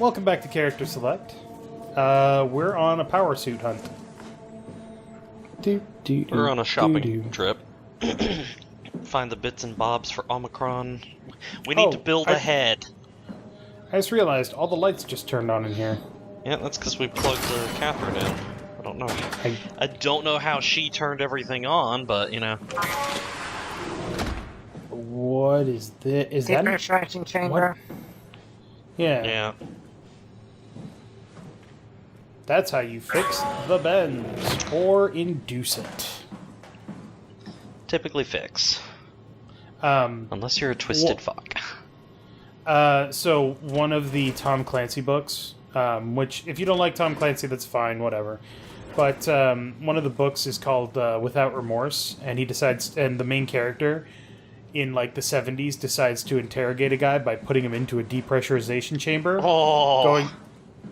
Welcome back to Character Select. We're on a power suit hunt. We're on a shopping trip. Find the bits and bobs for Omicron. We need to build a head. I just realized all the lights just turned on in here. Yeah, that's because we plugged Catherine in. I don't know. I don't know how she turned everything on, but, you know. What is this? Is that a charging chamber? What? Yeah. Yeah. That's how you fix the bends, or induce it. Typically fix. Unless you're a twisted fuck. So, one of the Tom Clancy books, which, if you don't like Tom Clancy, that's fine, whatever. But one of the books is called Without Remorse, and he decides, and the main character in, like, the 70s decides to interrogate a guy by putting him into a depressurization chamber. Oh!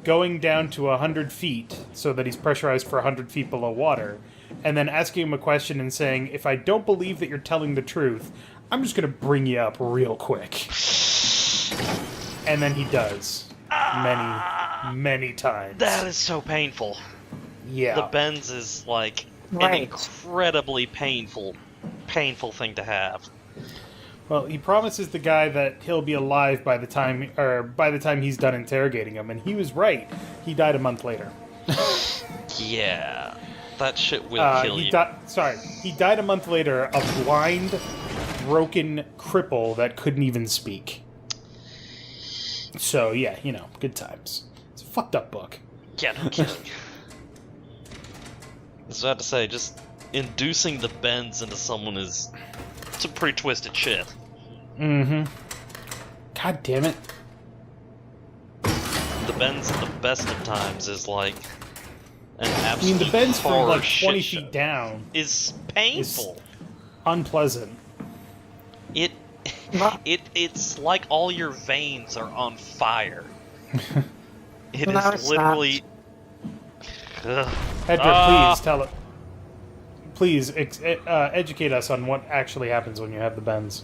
Going down to 100 feet so that he's pressurized for 100 feet below water, and then asking him a question and saying, if I don't believe that you're telling the truth, I'm just going to bring you up real quick. And then he does. Many times. That is so painful. Yeah. The bends is, like, an incredibly painful thing to have. Well, he promises the guy that he'll be alive by the time he's done interrogating him, and he was right. He died a month later. Yeah, that shit will kill you. He died a month later, a blind, broken cripple that couldn't even speak. So, yeah, you know, good times. It's a fucked up book. Yeah, no kidding. I was about to say, just inducing the bends into someone is some pretty twisted shit. Mm-hmm. God damn it. The bends at the best of times is like an absolute the bends from like 20 shit feet down is painful. Is unpleasant. It's like all your veins are on fire. It No, is literally. Hedrah, please tell it. Please educate us on what actually happens when you have the bends.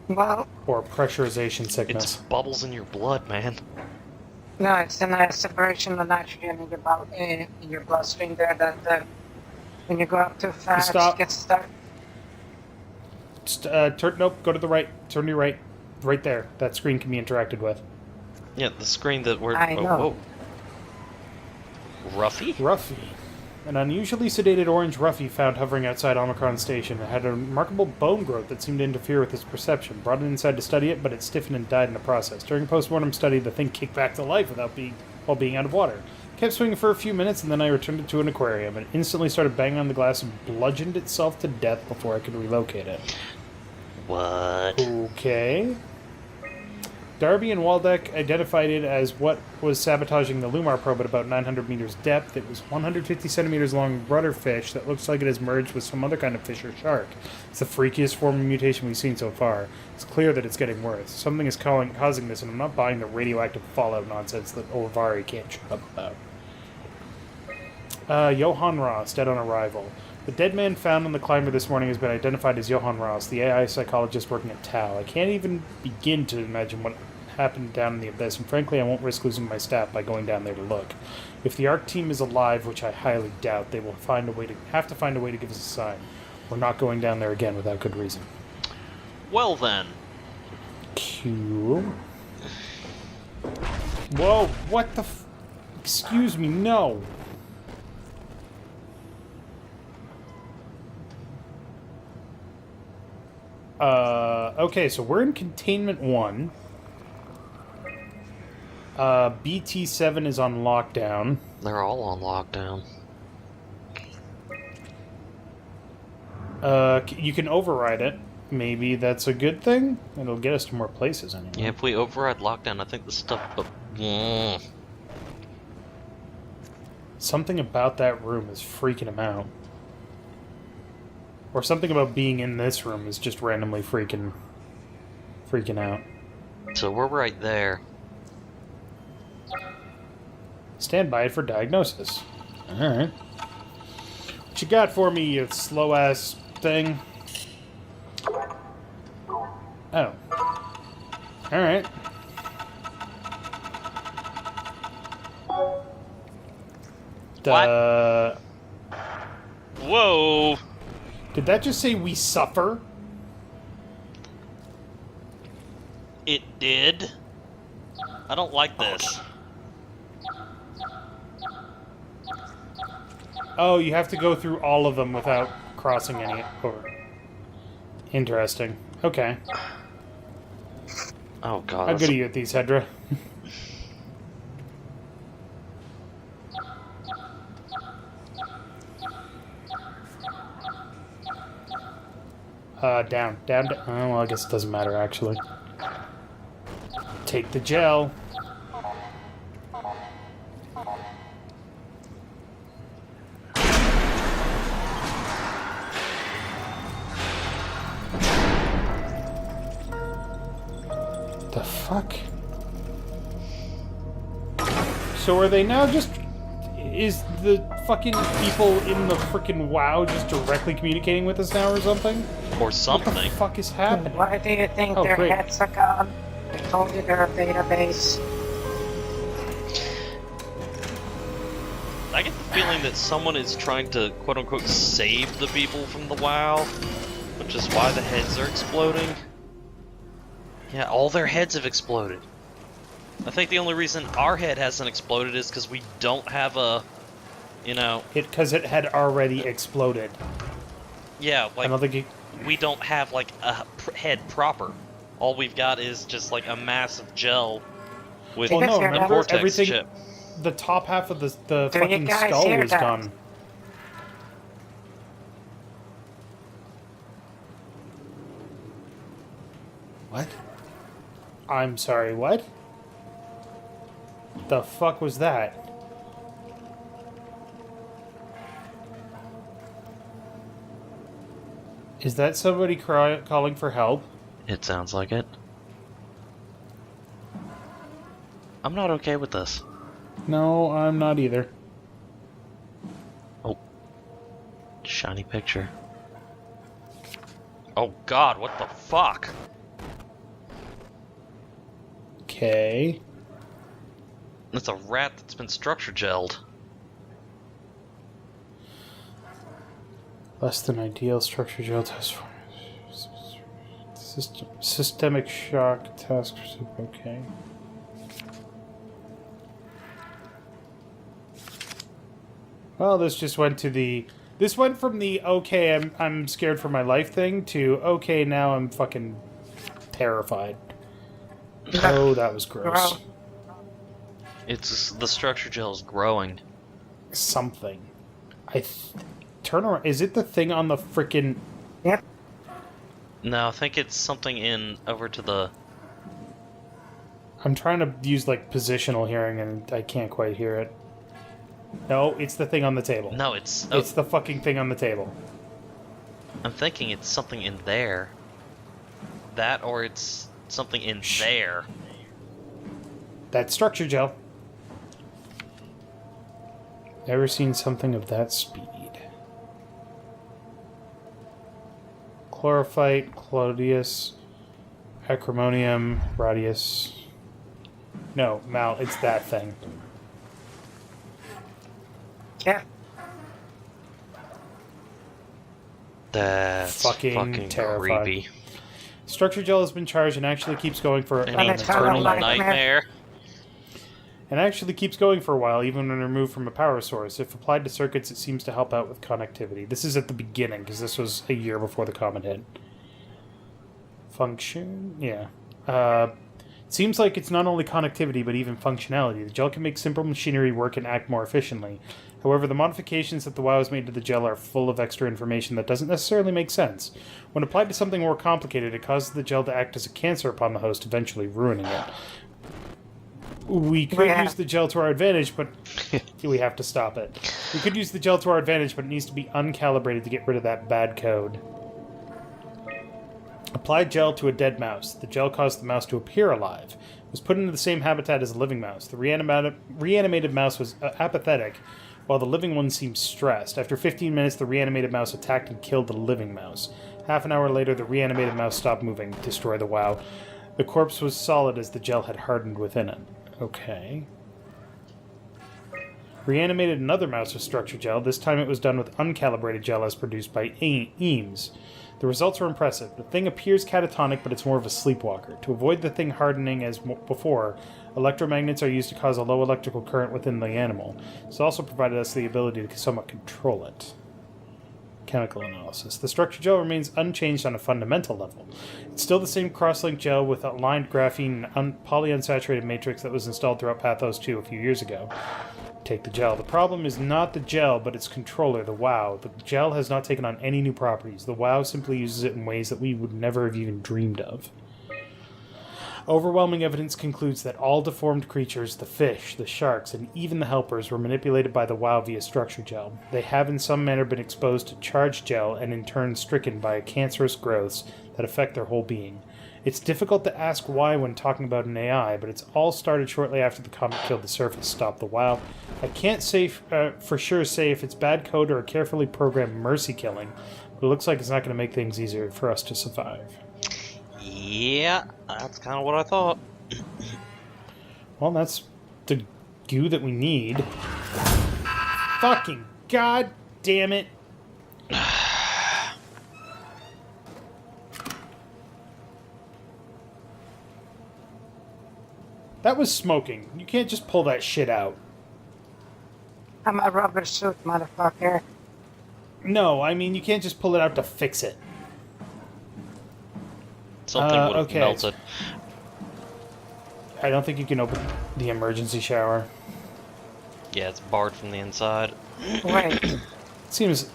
Well, or pressurization sickness. It's bubbles in your blood, man. no, it's a separation of nitrogen in your bloodstream there that when you go up too fast, it gets stuck. Nope, go to the right. Turn to your right. Right there. That screen can be interacted with. Yeah, the screen that we're... I know. Whoa. Ruffy. An unusually sedated orange Ruffy found hovering outside Omicron Station. It had a remarkable bone growth that seemed to interfere with his perception. Brought it inside to study it, but it stiffened and died in the process. During a post-mortem study, the thing kicked back to life while being out of water. Kept swimming for a few minutes, and then I returned it to an aquarium. It instantly started banging on the glass and bludgeoned itself to death before I could relocate it. What? Okay. Darby and Waldeck identified it as what was sabotaging the Lumar probe at about 900 meters depth. It was 150 centimeters long rudder fish that looks like it has merged with some other kind of fish or shark. It's the freakiest form of mutation we've seen so far. It's clear that it's getting worse. Something is causing this, and I'm not buying the radioactive fallout nonsense that Olivari can't shut up about. Johann Ross, dead on arrival. The dead man found on the climber this morning has been identified as Johann Ross, the AI psychologist working at Tau. I can't even begin to imagine what happened down in the abyss, and frankly I won't risk losing my staff by going down there to look. If the ARC team is alive, which I highly doubt, they will have to find a way to give us a sign. We're not going down there again without good reason. Well then. Cool. Whoa, what the excuse me, no. Okay, so we're in Containment 1. BT7 is on lockdown. They're all on lockdown. You can override it. Maybe that's a good thing? It'll get us to more places anyway. Yeah, if we override lockdown, I think the stuff... Something about that room is freaking him out. Or something about being in this room is just randomly freaking out. So we're right there. Stand by it for diagnosis. Alright. What you got for me, you slow-ass thing? Oh. Alright. What? Whoa! Did that just say we suffer? It did. I don't like this. Oh, you have to go through all of them without crossing any over. Interesting. Okay. Oh god. How good are you at these, Hedrah? Down. Oh, well, I guess it doesn't matter, actually. Take the gel. The fuck? So are they now just... Is the fucking people in the frickin' WoW just directly communicating with us now or something? Or something. What the fuck is happening? Why do you think their great. heads are gone? I told you they're a database. I get the feeling that someone is trying to, quote-unquote, save the people from the WoW, which is why the heads are exploding. Yeah, all their heads have exploded. I think the only reason our head hasn't exploded is because we don't have a, you know... Because it had already exploded. Yeah, like, I don't think we don't have, like, a head proper. All we've got is just, like, a massive gel with Well, no, Because remember, a vortex everything... chip. The top half of the Do you fucking guys skull hear was that? gone. What? I'm sorry, what? The fuck was that? Is that somebody calling for help? It sounds like it. I'm not okay with this. No, I'm not either. Oh. Shiny picture. Oh god, what the fuck? Okay. It's a rat that's been structure gelled. Less than ideal structure gel test for systemic shock task. Okay. Well, this just went to the. This went from the okay, I'm scared for my life thing to okay, now I'm fucking terrified. Oh, that was gross. It's the structure gel is growing. Something. Turn around. Is it the thing on the frickin'... Yep. No, I think it's something in over to the. I'm trying to use like positional hearing and I can't quite hear it. No, it's the thing on the table. No, it's. It's the fucking thing on the table. I'm thinking it's something in there. That or it's something in there. That's structure gel. Never seen something of that speed. Chlorophyte, Clodius, Acromonium, Radius. No, Mal, it's that thing. Yeah. That's fucking terrifying. creepy. Structure gel has been charged and actually keeps going for An And it's eternal kind of nightmare. and actually keeps going for a while, even when removed from a power source. If applied to circuits, it seems to help out with connectivity. This is at the beginning, because this was a year before the comet hit. Function? Yeah. It seems like it's not only connectivity, but even functionality. The gel can make simple machinery work and act more efficiently. However, the modifications that the WoW has made to the gel are full of extra information that doesn't necessarily make sense. When applied to something more complicated, it causes the gel to act as a cancer upon the host, eventually ruining it. We could use the gel to our advantage, but we have to stop it. We could use the gel to our advantage, but it needs to be uncalibrated to get rid of that bad code. Applied gel to a dead mouse. The gel caused the mouse to appear alive. It was put into the same habitat as a living mouse. The reanimated mouse was apathetic, while the living one seemed stressed. After 15 minutes, the reanimated mouse attacked and killed the living mouse. Half an hour later, the reanimated mouse stopped moving, destroyed the WoW. The corpse was solid as the gel had hardened within it. Okay. Reanimated another mouse with structure gel. This time it was done with uncalibrated gel as produced by Eames. The results were impressive. The thing appears catatonic, but it's more of a sleepwalker. To avoid the thing hardening as before, electromagnets are used to cause a low electrical current within the animal. This also provided us the ability to somewhat control it. Chemical analysis. The structure gel remains unchanged on a fundamental level. It's still the same cross-link gel with aligned graphene polyunsaturated matrix that was installed throughout Pathos 2 a few years ago. Take the gel. The problem is not the gel, but its controller, the WoW. The gel has not taken on any new properties. The WoW simply uses it in ways that we would never have even dreamed of. Overwhelming evidence concludes that all deformed creatures, the fish, the sharks, and even the helpers, were manipulated by the WoW via structure gel. They have in some manner been exposed to charged gel and in turn stricken by cancerous growths that affect their whole being. It's difficult to ask why when talking about an AI, but it's all started shortly after the comet killed the surface, stopped the WoW. I can't say for sure say if it's bad code or a carefully programmed mercy killing, but it looks like it's not going to make things easier for us to survive. Yeah, that's kind of what I thought. Well, that's the goo that we need. Fucking god damn it. That was smoking. You can't just pull that shit out. I'm a rubber suit, motherfucker. No, I mean, you can't just pull it out to fix it. Something would have melted. I don't think you can open the emergency shower. Yeah, it's barred from the inside. Wait. It seems...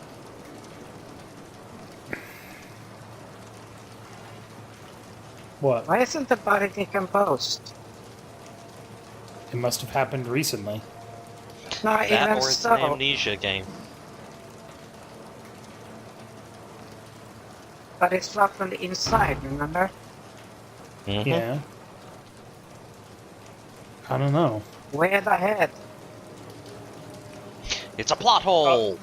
What? Why isn't the body decomposed? It must have happened recently. Not That even or it's so. an amnesia game. But it's not from the inside, remember? Mm-hmm. Yeah. I don't know. Way ahead. It's a plot hole!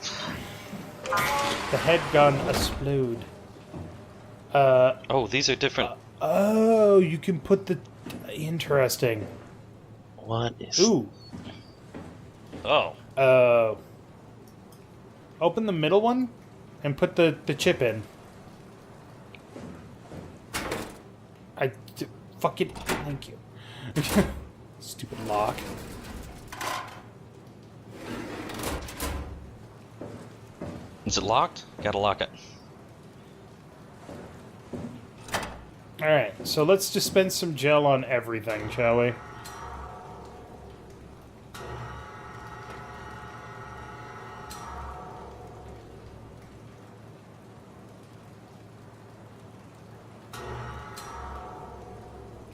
The head gun explode. Oh, these are different. Oh, you can put the... Interesting. What is... Ooh. Oh. Open the middle one and put the chip in. Fuck it. Thank you. Stupid lock. Is it locked? Gotta lock it. Alright, so let's just spend some gel on everything, shall we?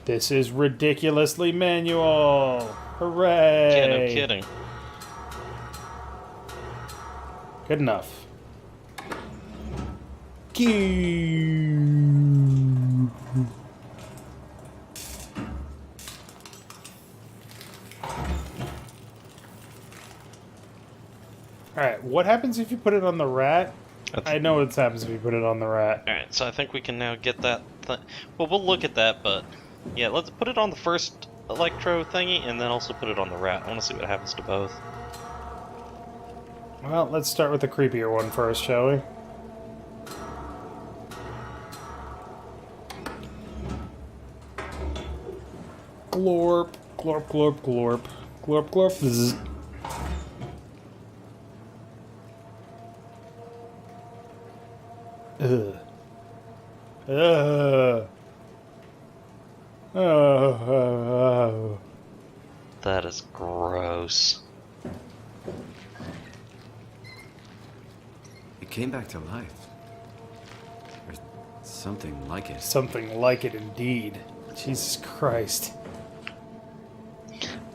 This is ridiculously manual! Hooray! Yeah, no kidding. Good enough. Alright, what happens if you put it on the rat? I know what happens if you put it on the rat. Alright, so I think we can now get that... Well, we'll look at that, but... Yeah, let's put it on the first electro thingy, and then also put it on the rat. I want to see what happens to both. Well, let's start with the creepier one first, shall we? Glorp, glorp, glorp, glorp. Glorp, glorp, zzz. Ugh. Ugh. Oh. That is gross. It came back to life. Or something like it. Something like it indeed. Jesus Christ.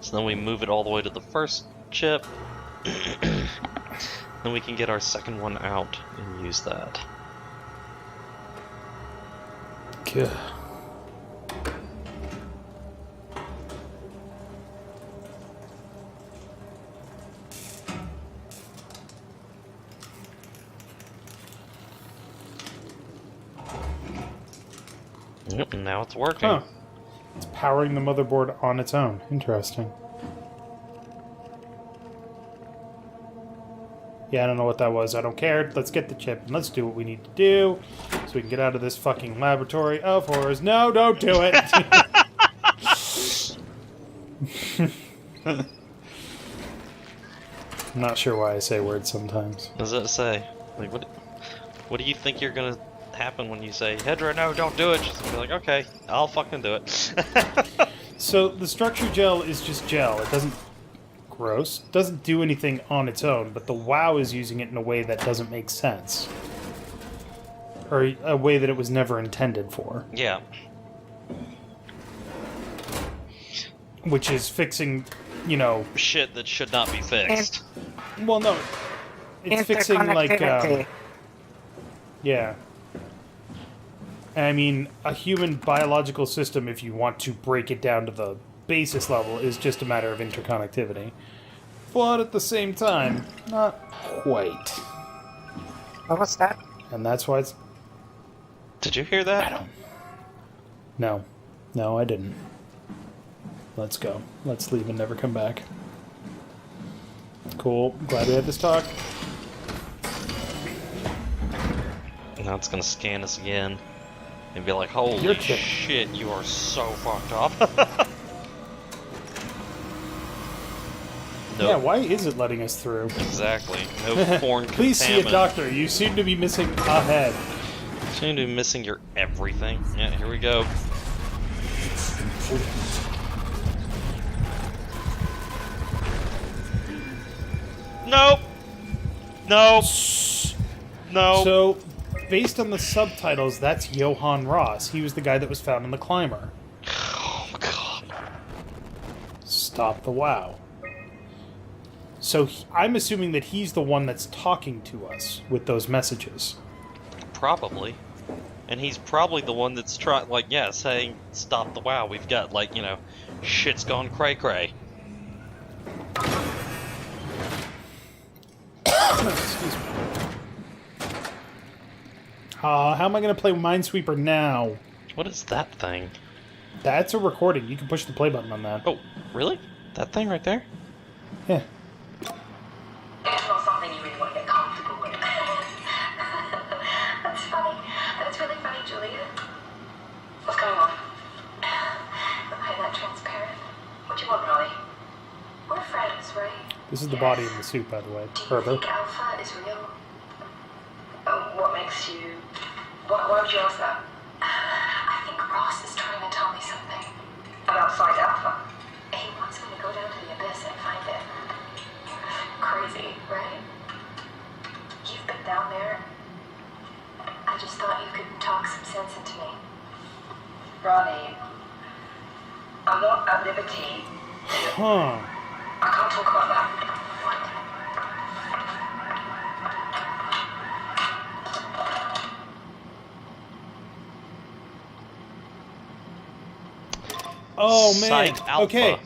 So then we move it all the way to the first chip. Then we can get our second one out and use that. Good. Yep, and now it's working. Huh. It's powering the motherboard on its own. Interesting. Yeah, I don't know what that was. I don't care. Let's get the chip and let's do what we need to do so we can get out of this fucking laboratory of horrors. No, don't do it. I'm not sure why I say words sometimes. What does that say? Like, what do you think you're gonna happen when you say, Hedrah, no, don't do it? Just be like, okay, I'll fucking do it. So the structure gel is just gel. It doesn't doesn't do anything on its own, but the WoW is using it in a way that doesn't make sense. Or a way that it was never intended for. Yeah. Which is fixing, you know... Shit that should not be fixed. Well, no. It's fixing, like, yeah. I mean, a human biological system, if you want to break it down to the basis level, is just a matter of interconnectivity. But at the same time, not quite. What was that? And that's why it's... Did you hear that? I don't... No. No, I didn't. Let's go. Let's leave and never come back. Cool. Glad we had this talk. Now it's gonna scan us again. And be like, holy Your chip. shit, you are so fucked up. Yeah, why is it letting us through? Exactly. No foreign Please see a contaminant. doctor. You seem to be missing a head. You seem to be missing your everything. Yeah, here we go. Nope. Nope. Nope. So, based on the subtitles, that's Johann Ross. He was the guy that was found in the climber. Oh, God. Stop the WoW. So, I'm assuming that he's the one that's talking to us with those messages. Probably. And he's probably the one that's saying, stop the WoW. We've got, like, you know, shit's gone cray-cray. Excuse me. How am I going to play Minesweeper now? What is that thing? That's a recording. You can push the play button on that. Oh, really? That thing right there? Yeah. It's not something you really want to get comfortable with. That's funny. That's really funny, Julia. What's going on? Why that transparent? What do you want, Molly? We're friends, right? This is the body in the suit, by the way. Do you Herbert. think Alpha is real? What makes you... Why would you ask that? I think Ross is trying to tell me something. About Site Alpha? He wants me to go down to the abyss and find it. Crazy, right? You've been down there. I just thought you could talk some sense into me. Ronnie, I'm not at liberty. Huh. I can't talk about that. Oh, man. Site Alpha. Okay.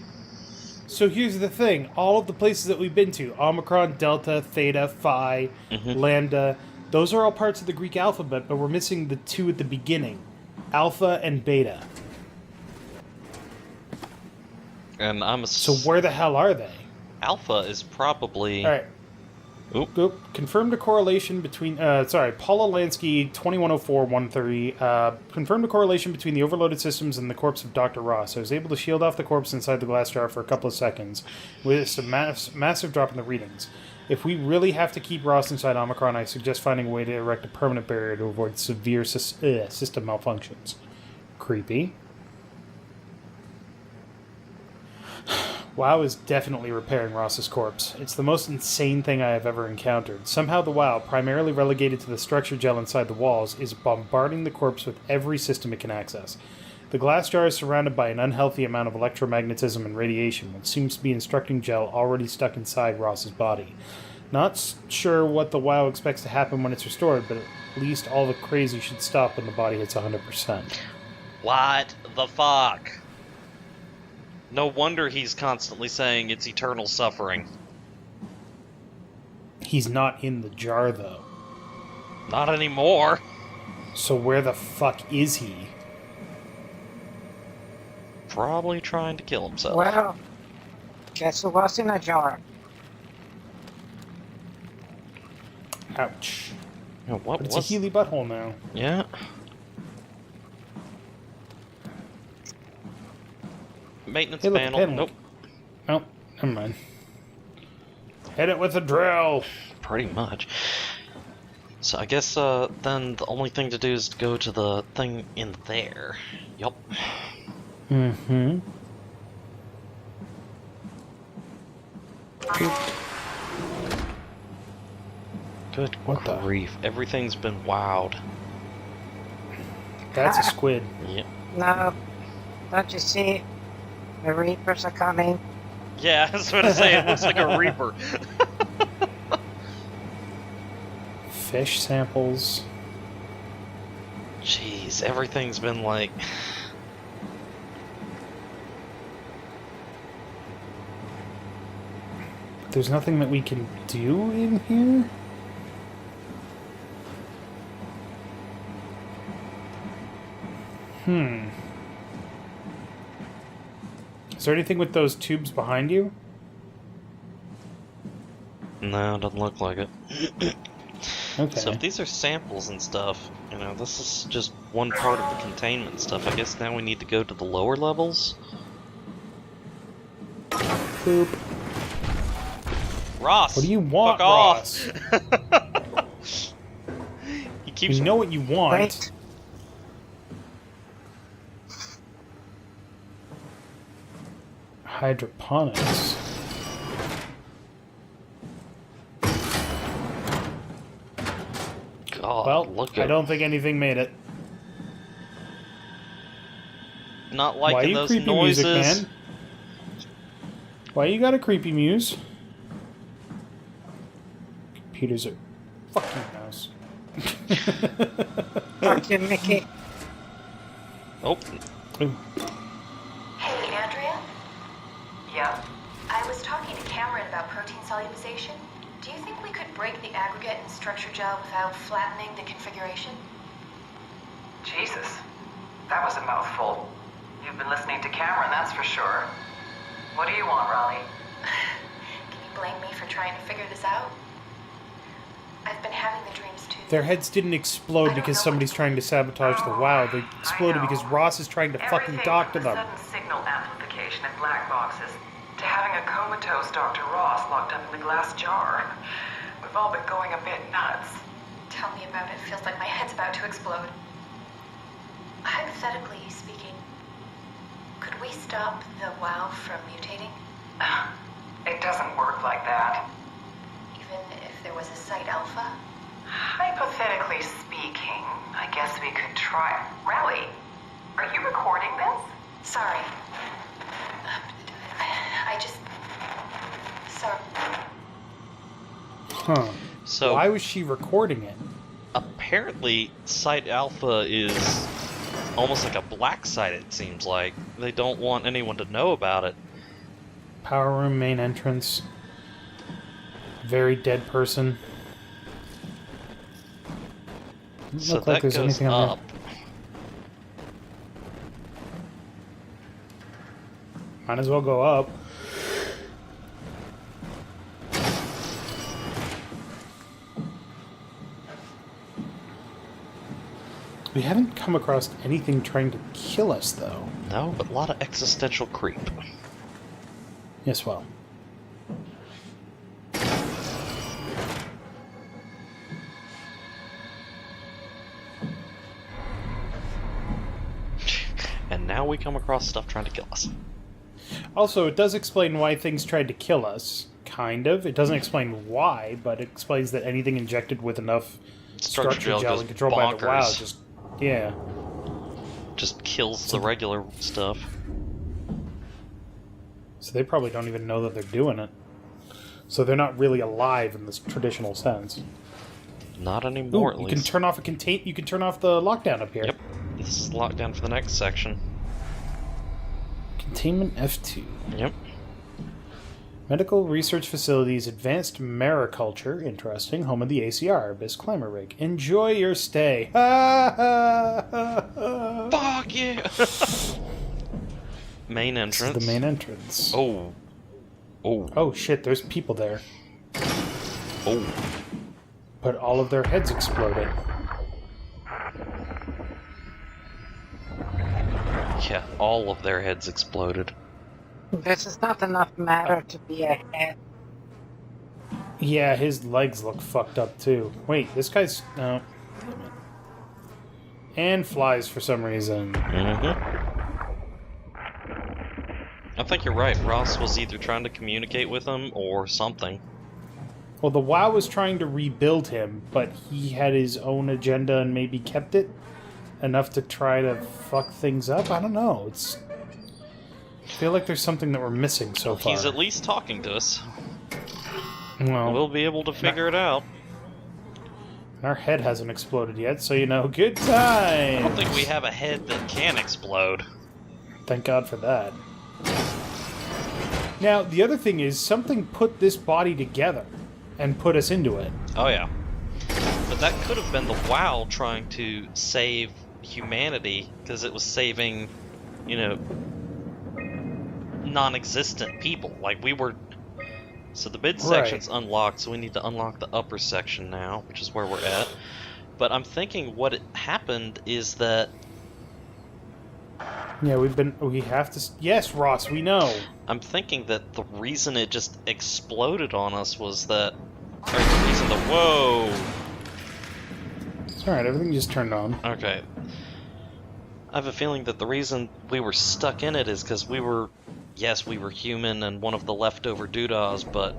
So here's the thing. All of the places that we've been to, Omicron, Delta, Theta, Phi, Lambda, those are all parts of the Greek alphabet, but we're missing the two at the beginning. Alpha and Beta. And I'm So where the hell are they? Alpha is probably... All right. Oop. Confirmed a correlation between... Paula Lansky, 2104-13. Confirmed a correlation between the overloaded systems and the corpse of Dr. Ross. I was able to shield off the corpse inside the glass jar for a couple of seconds, with a massive drop in the readings. If we really have to keep Ross inside Omicron, I suggest finding a way to erect a permanent barrier to avoid severe system malfunctions. Creepy. WoW is definitely repairing Ross's corpse. It's the most insane thing I have ever encountered. Somehow the WoW, primarily relegated to the structure gel inside the walls, is bombarding the corpse with every system it can access. The glass jar is surrounded by an unhealthy amount of electromagnetism and radiation, which seems to be instructing gel already stuck inside Ross's body. Not sure what the WoW expects to happen when it's restored, but at least all the crazy should stop when the body hits 100%. What the fuck? No wonder he's constantly saying it's eternal suffering. He's not in the jar, though. Not anymore. So where the fuck is he? Probably trying to kill himself. Well, guess who was in a jar? Ouch. Yeah, what But it's was... a Healy butthole now. Yeah. Maintenance Hey, look, a panel. panel. Nope. Oh, never mind. Hit it with a drill. Pretty much. So I guess then the only thing to do is to go to the thing in there. Yup. Mm-hmm. Good What the- grief. Everything's been wowed. That's a squid. Yep. No, don't you see? The Reapers are coming. Yeah, I was going to say, it looks like a Reaper. Fish samples. Jeez, everything's been like... There's nothing that we can do in here? Is there anything with those tubes behind you? No, doesn't look like it. Okay. So if these are samples and stuff, you know, this is just one part of the containment stuff. I guess now we need to go to the lower levels. Boop. Ross! What do you want, fuck off. Ross? He keeps... You know what you want. Wait. Hydroponics. God, Well, look I at... don't think anything made it. Not Why liking you those creepy noises. music, man? Why you got a creepy muse? Computers are fucking mouse. Fuck you, Mickey. Oh, Hey, Andrea? Yeah. I was talking to Cameron about protein solubilization. Do you think we could break the aggregate and structure gel without flattening the configuration? Jesus. That was a mouthful. You've been listening to Cameron, that's for sure. What do you want, Raleigh? Can you blame me for trying to figure this out? I've been having the dreams too. Their heads didn't explode because somebody's trying to sabotage the WoW. They exploded because Ross is trying to fucking Everything talk to from them. the sudden signal amplification in black boxes to having a comatose Dr. Ross locked up in the glass jar. We've all been going a bit nuts. Tell me about it. Feels like my head's about to explode. Hypothetically speaking, could we stop the WoW from mutating? It doesn't work like that. Even if there was a site alpha? Hypothetically speaking, I guess we could try. Raleigh, are you recording this? Sorry. I just... Sorry. Huh. so Why was she recording it? apparently Site Alpha is almost like a black site, it seems like. They don't want anyone to know about it. Power room, main entrance. Very dead person. Doesn't So look like that there's goes anything on up. there. Might as well go up. We haven't come across anything trying to kill us, though. No, but a lot of existential creep. Yes, well. And now we come across stuff trying to kill us. Also, it does explain why things tried to kill us. Kind of. It doesn't explain why, but it explains that anything injected with enough Structure gel goes and controlled by the WoW bonkers. just... Yeah. Just kills the regular stuff. So they probably don't even know that they're doing it. So they're not really alive in this traditional sense. Not anymore, Ooh, at you least. can turn off you can turn off the lockdown up here. Yep. This is lockdown for the next section. Containment F2. Yep. Medical Research Facilities, Advanced Mariculture, interesting, home of the ACR, Abyss Climber Rig. Enjoy your stay. Fuck yeah! Main This entrance. is the main entrance. Oh. Oh. Oh shit, there's people there. Oh. But all of their heads exploded. Yeah, all of their heads exploded. This is not enough matter to be a head. Yeah, his legs look fucked up too. Wait, this guy's... No. And flies for some reason. I think you're right. Ross was either trying to communicate with him or something. Well, the WoW was trying to rebuild him, but he had his own agenda and maybe kept it enough to try to fuck things up. I don't know. I feel like there's something that we're missing so far. He's at least talking to us. Well, We'll be able to figure it out. our head hasn't exploded yet, so good time. I don't think we have a head that can explode. Thank God for that. Now, the other thing is, something put this body together and put us into it. Oh yeah. But that could have been the WoW trying to save humanity, because it was saving, non-existent people. Like, we were... So the mid section's unlocked, so we need to unlock the upper section now, which is where we're at. But I'm thinking what happened is that... Yeah, we have to... Yes, Ross, we know. I'm thinking that the reason it just exploded on us was that... Or the reason the... Whoa! It's alright, everything just turned on. Okay. I have a feeling that the reason we were stuck in it is because we were... Yes, we were human and one of the leftover doodahs, but...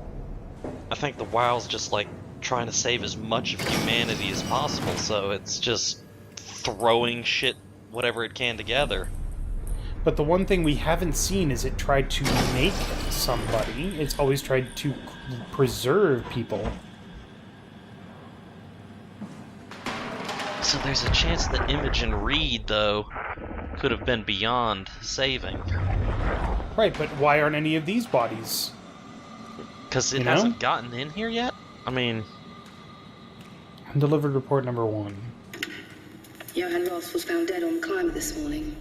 I think the WoW's just, trying to save as much of humanity as possible, so it's just throwing shit, whatever it can, together. But the one thing we haven't seen is it tried to make somebody. It's always tried to preserve people. So there's a chance that Imogen Reed, though, could have been beyond saving. Right, but why aren't any of these bodies? Because it hasn't gotten in here yet? I mean... Undelivered report number 1. Johann Ross was found dead on the climber this morning.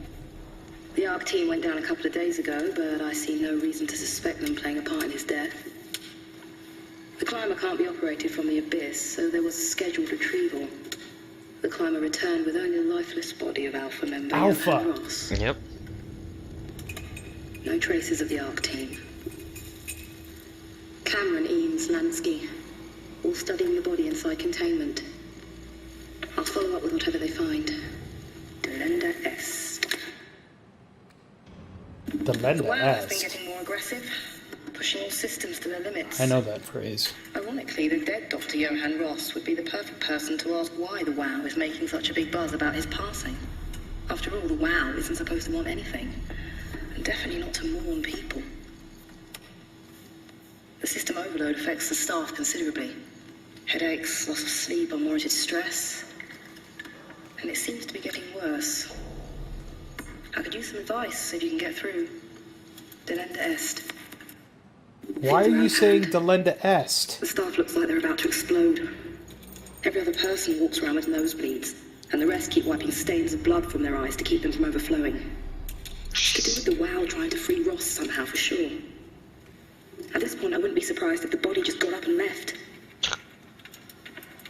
The ARC team went down a couple of days ago, but I see no reason to suspect them playing a part in his death. The climber can't be operated from the abyss, so there was a scheduled retrieval. The climber returned with only the lifeless body of Alpha member Johann Ross. Yep. No traces of the ARC team. Cameron, Eames, Lansky, all studying the body inside containment. I'll follow up with whatever they find. Delenda Est. Delenda The WoW has been Est. getting more aggressive, pushing all systems to their limits. I know that phrase. Ironically, the dead Dr. Johann Ross would be the perfect person to ask why the WoW is making such a big buzz about his passing. After all, the WoW isn't supposed to want anything. And definitely not to mourn people. The system overload affects the staff considerably. Headaches, loss of sleep, unwarranted stress. And it seems to be getting worse. I could use some advice if you can get through. Delenda Est. Why are you saying Delenda Est? The staff looks like they're about to explode. Every other person walks around with nosebleeds, and the rest keep wiping stains of blood from their eyes to keep them from overflowing. To do with the WoW trying to free Ross somehow, for sure. At this point, I wouldn't be surprised if the body just got up and left.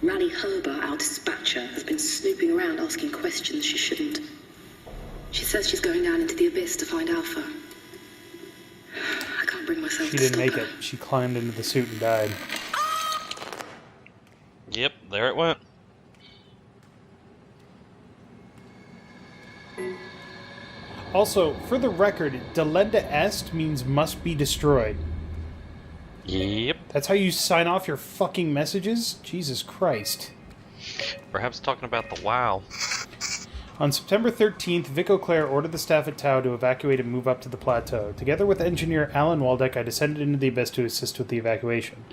Rally Herber, our dispatcher, has been snooping around asking questions she shouldn't. She says she's going down into the abyss to find Alpha. I can't bring myself She to didn't stop make her. it. She climbed into the suit and died. Yep, there it went. Also, for the record, Delenda Est means must be destroyed. Yep. That's how you sign off your fucking messages? Jesus Christ. Perhaps talking about the WoW. On September 13th, Vic O'Clair ordered the staff at Tau to evacuate and move up to the plateau. Together with engineer Alan Waldeck, I descended into the abyss to assist with the evacuation.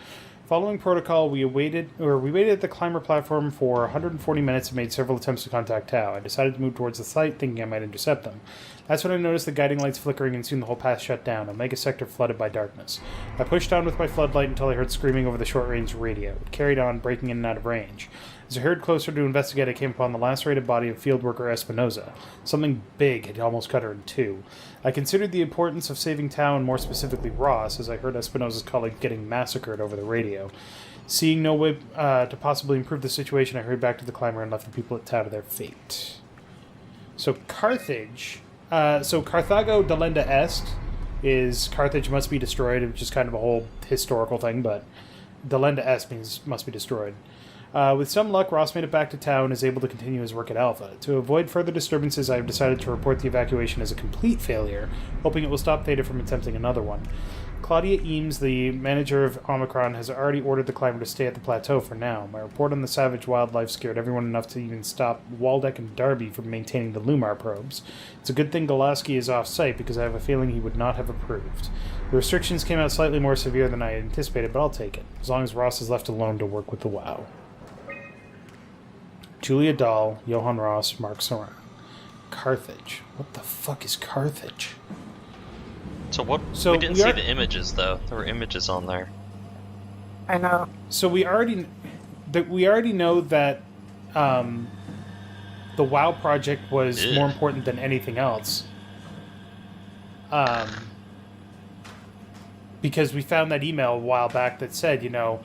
Following protocol, we waited at the climber platform for 140 minutes and made several attempts to contact Tau. I decided to move towards the site, thinking I might intercept them. That's when I noticed the guiding lights flickering and soon the whole path shut down, a mega sector flooded by darkness. I pushed on with my floodlight until I heard screaming over the short-range radio. It carried on, breaking in and out of range. As I hurried closer to investigate, I came upon the lacerated body of field worker Espinoza. Something big had almost cut her in two. I considered the importance of saving Tau and more specifically Ross, as I heard Espinoza's colleague getting massacred over the radio. Seeing no way to possibly improve the situation, I hurried back to the climber and left the people at town to their fate. So Carthage... so Carthago delenda est is Carthage must be destroyed, which is kind of a whole historical thing, but delenda est means must be destroyed. With some luck, Ross made it back to town and is able to continue his work at Alpha. To avoid further disturbances, I have decided to report the evacuation as a complete failure, hoping it will stop Theta from attempting another one. Claudia Eames, the manager of Omicron, has already ordered the climber to stay at the plateau for now. My report on the savage wildlife scared everyone enough to even stop Waldeck and Darby from maintaining the Lumar probes. It's a good thing Golaski is off-site, because I have a feeling he would not have approved. The restrictions came out slightly more severe than I had anticipated, but I'll take it, as long as Ross is left alone to work with the WoW. Julia Dahl, Johann Ross, Mark Soren. Carthage. What the fuck is Carthage? So what? So we didn't see the images though. There were images on there. I know. So we already know that the WoW project was more important than anything else. Because we found that email a while back that said, you know,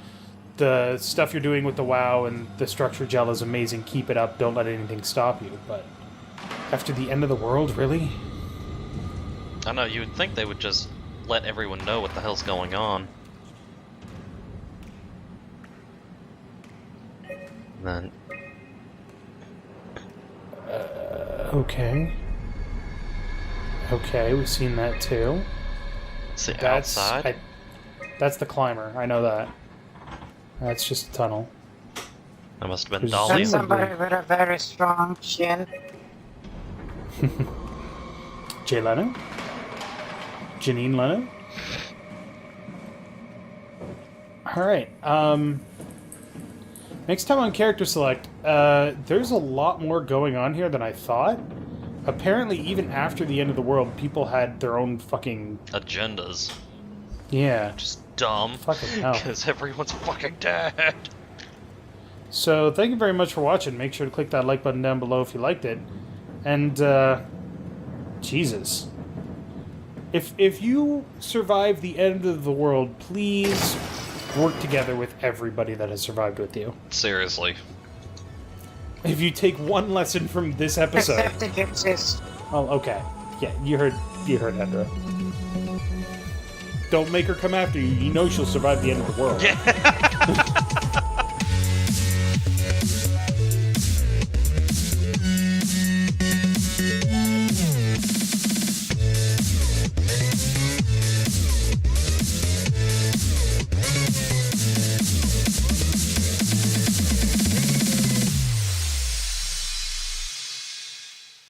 the stuff you're doing with the WoW and the structure gel is amazing. Keep it up. Don't let anything stop you. But after the end of the world, really? I know, you would think they would just let everyone know what the hell's going on. And then... Okay. Okay, we've seen that too. See, That's outside? that's the climber, I know that. That's just a tunnel. That must have been There's Dolly. That's somebody with a very strong chin. Jay Leno? Janine Leno? Alright, next time on Character Select, there's a lot more going on here than I thought. Apparently, even after the end of the world, people had their own fucking... Agendas. Yeah. Just dumb. Fucking hell. Because everyone's fucking dead. So, thank you very much for watching. Make sure to click that like button down below if you liked it. And, Jesus. If you survive the end of the world, please work together with everybody that has survived with you. Seriously. If you take one lesson from this episode... Except it exists. Oh, okay. Yeah, you heard Hedrah. Don't make her come after you. You know she'll survive the end of the world. Yeah.